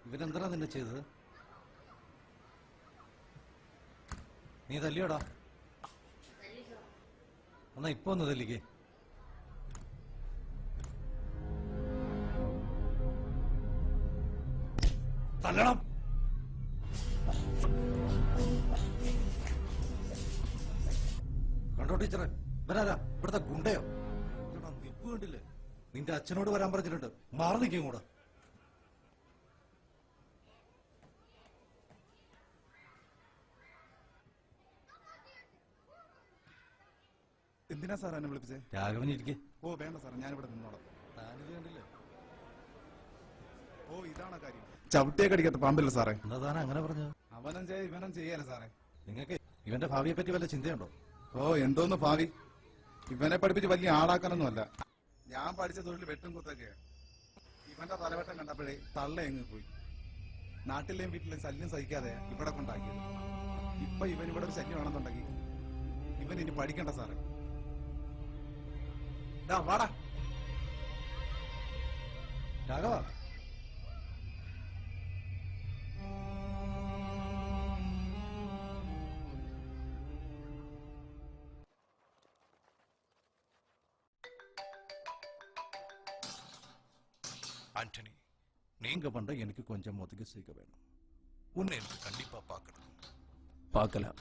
ഇവനെന്താ നിന്നെ ചെയ്തത്? നീ തല്ലിയോടാ? എന്നാ ഇപ്പൊ ഒന്ന് തല്ലിക്കേ. തല്ലണം. കണ്ടോ ടീച്ചറെ, ഇവനാരാ? ഇവിടുത്തെ ഗുണ്ടയോ? നിപ്പ് കണ്ടില്ലേ? നിന്റെ അച്ഛനോട് വരാൻ പറഞ്ഞിട്ടുണ്ട്. മാറി നിൽക്കും കൂടെ. എന്തിനാ സാർ എന്നെ വിളിപ്പിച്ചേ? രാഘവൻ ഇരിക്കേ. ഓ വേണ്ട സാർ, ഞാനിവിടെ നിന്നോളാം. താനിത് കണ്ടില്ലേ? ഓ ഇതാണ് കാര്യം. ചവിട്ടിയെ കടിക്കാത്ത പാമ്പില്ല സാറേ. എന്താ താൻ അങ്ങനെ പറഞ്ഞു? അവനും ഇവനും ചെയ്യാല സാറേ. നിങ്ങൾക്ക് ഇവന്റെ ഭാവിയെ പറ്റി വല്ല ചിന്തയുണ്ടോ? ഓ എന്തോന്ന് ഭാവി? ഇവനെ പഠിപ്പിച്ച് വലിയ ആളാക്കാനൊന്നുമല്ല. ഞാൻ പഠിച്ച തൊഴിൽ വെട്ടും കുത്തൊക്കെയാണ്. ഇവന്റെ തലവെട്ടം കണ്ടപ്പോഴേ തള്ള എങ്ങ് പോയി. നാട്ടിലെയും വീട്ടിലെയും ശല്യം സഹിക്കാതെ ഇവിടെ കൊണ്ടാക്കിയത്. ഇപ്പൊ ഇവൻ ഇവിടെ ഒരു ശല്യമാണെന്നുണ്ടെങ്കിൽ ഇവൻ ഇനി പഠിക്കണ്ട സാറേ. വാടാ രാഘവ. ஆண்டனி, நீங்க பண்ற எனக்கு கொஞ்சம் ஒதுக்கி செய்ய வேணும். உன்னை எனக்கு கண்டிப்பா பார்க்கணும். பார்க்கலாம்.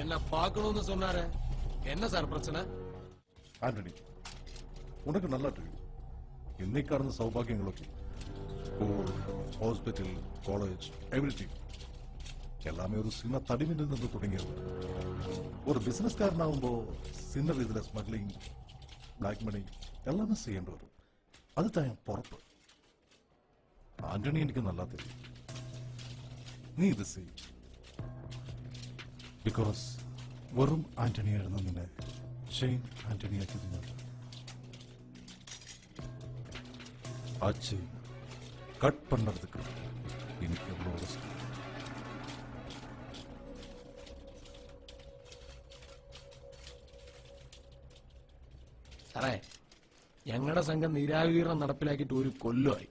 என்ன பார்க்கணும்னு சொன்னாரு. என்ன சார் பிரச்சனை? ஆண்டனி, உனக்கு நல்லா தெரியும் என்னை காரண சௌபாகியங்களൊക്കെ ஸ்கூல், ஹாஸ்பிட்டல், காலேஜ், எவ்ரிதிங் எல்லாமே ஒரு சின்ன தடிமில் നിന്ന് തുടങ്ങിയത്. ஒரு ബിസിനസ്കാരനാവുമ്പോ சின்ன രീതിയിലെ സ്മഗ്ലിംഗ്, ബ്ലാക്ക് മണി എല്ലാമേ ചെയ്യേണ്ടി വരും. അത് താൻ പുറത്ത്. ആന്റണി എനിക്ക് നല്ല தெரியும். നീ ഇത് ചെയ്യും. ബിക്കോസ് വെറും ആന്റണിയായിരുന്നു നിന്നെ ഷെയ്ൻ ആന്റണിയാക്കിയിരുന്നത്. ആ ചെയിൻ கட் பண்றதுக்கு എനിക്ക് எவ்வளவு ரிஸ்க். സാറേ, ഞങ്ങളുടെ സംഘം നിരാവീരണം നടപ്പിലാക്കിയിട്ട് ഒരു കൊല്ലമായി.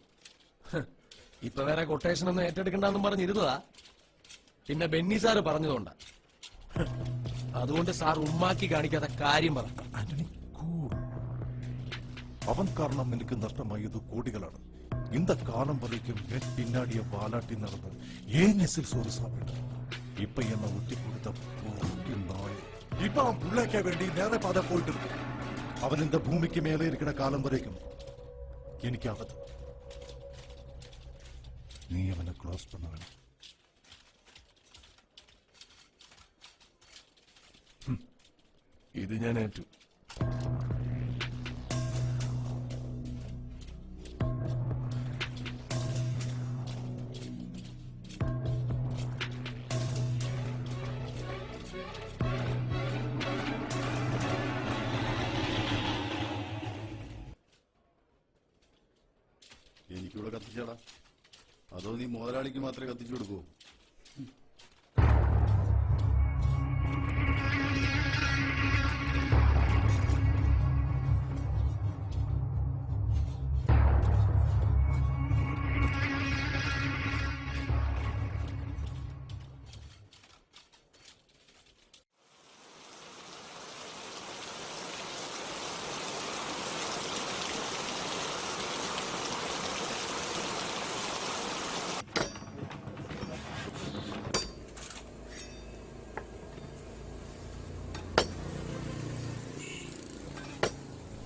ഇപ്പൊ വേറെ കൊട്ടേഷൻ ഒന്നും ഏറ്റെടുക്കണ്ടെന്നും പറഞ്ഞിരുന്നതാ. പിന്നെ ബെന്നി സാറ് പറഞ്ഞതുകൊണ്ടാ. അതുകൊണ്ട് സാർ ഉമ്മാക്കി കാണിക്കാത്ത കാര്യം പറ. ആന്റണി കൂൾ. അവൻ കാരണം എനിക്ക് നഷ്ടമായത് കോടികളാണ്. இந்த காலம் வரைக்கும் என் பின்னாடிய வாலாட்டி நடந்த ஏன் எஸ்எல் சோறு சாப்பிட்டு இப்ப என்ன ஒட்டி கொடுத்த நாய் இப்ப அவன் புள்ளைக்க வேண்டி நேர பாதை போயிட்டு இருக்கு. அவன் இந்த பூமிக்கு மேலே இருக்கிற காலம் வரைக்கும் எனக்கு ஆபத்து. நீ அவனை க்ளோஸ் பண்ண வேணும். ഇത് ഞാൻ ഏറ്റു. എനിക്കിവിടെ കത്തിച്ചാടാ, അതോ നീ മുതലാളിക്ക് മാത്രമേ കത്തിച്ചു കൊടുക്കൂ?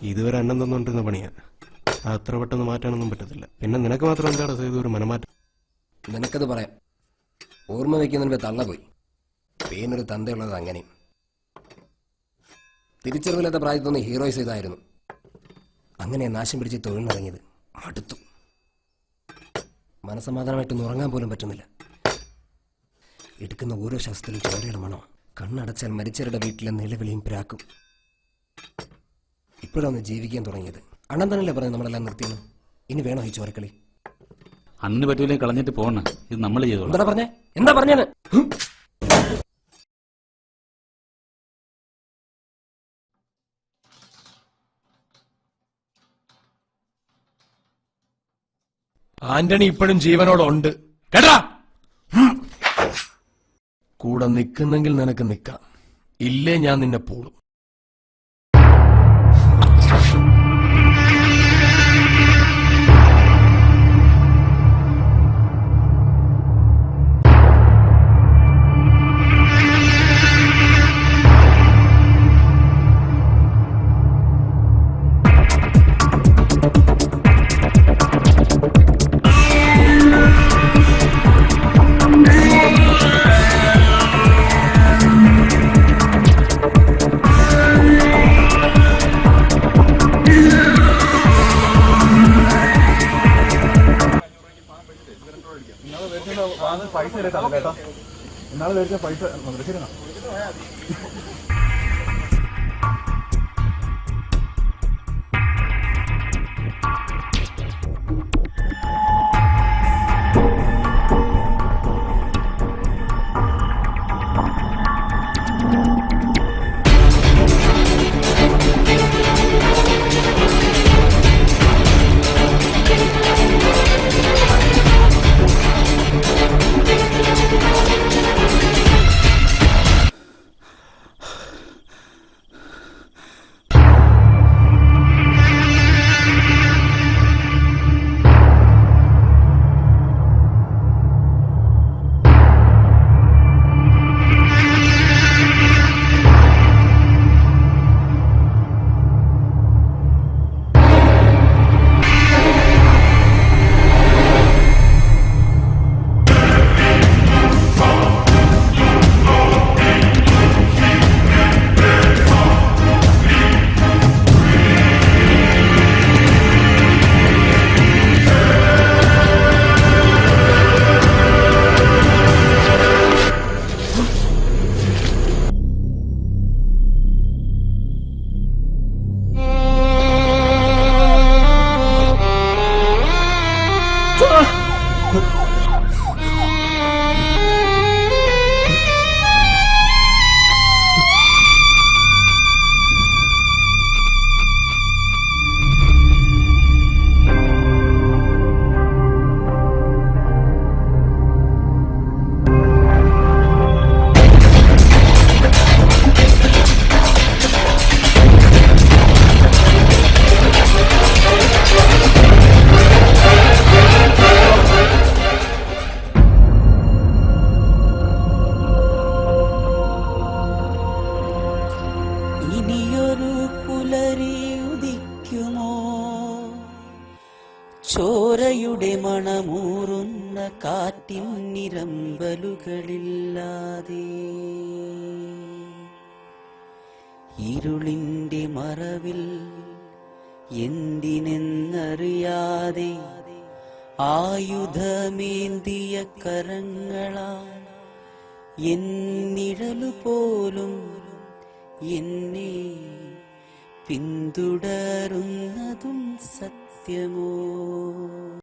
ഇതുവരെ അന്നം തന്നുകൊണ്ടിരുന്ന പണിയാ. അത്ര പെട്ടെന്ന് മാറ്റാനൊന്നും പറ്റത്തില്ല. പിന്നെ നിനക്ക് മാത്രം എന്താണ് ചെയ്ത് ഒരു മനമാറ്റം? നിനക്കത് പറയാം. ഓർമ്മ വയ്ക്കുന്നതിന് തള്ള പോയി. പേനൊരു തന്തയുള്ളത് അങ്ങനെ. തിരിച്ചറിവില്ലാത്ത പ്രായത്തൊന്ന് ഹീറോയിസ് ഇതായിരുന്നു. അങ്ങനെ നാശം പിടിച്ച് തൊഴിലിനിറങ്ങിയത്. അടുത്തു. മനസമാധാനമായിട്ടൊന്നും ഉറങ്ങാൻ പോലും പറ്റുന്നില്ല. എടുക്കുന്ന ഓരോ ശ്വാസത്തിലും ചോരയുടെ മണോ. കണ്ണടച്ചാൽ മരിച്ചവരുടെ വീട്ടിലെ നിലവിളിയും പ്രാക്കും. ഇപ്പോഴാണ് ജീവിക്കാൻ തുടങ്ങിയത്. അണ്ണൻ തന്നെയല്ലേ പറഞ്ഞത് നമ്മളെല്ലാം നിർത്തിയെന്ന്. ഇനി വേണോ ഈ ചോരക്കളി? അണ്ണന് പറ്റൂലേ കളഞ്ഞിട്ട് പോകണ. ഇത് നമ്മൾ ചെയ്തോളാം. എന്താ പറഞ്ഞേ? എന്താ പറഞ്ഞത്? ആന്റണി ഇപ്പോഴും ജീവനോടുണ്ട് കേട്ടാ. കൂടെ നിൽക്കുന്നെങ്കിൽ നിനക്ക് നിൽക്കാം, ഇല്ലേ ഞാൻ നിന്നെ പൂളും. ചോരയുടെ മണമൂറുന്ന കാറ്റിൻ നിരമ്പലുകളില്ലാതെ ഇരുളിന്റെ മറവിൽ എന്തിനെന്നറിയാതെ ആയുധമേന്തിയ കരങ്ങളാൽ എന്നിഴലു പോലും എന്നെ പിന്തുടരുന്നതും സത്യമോ?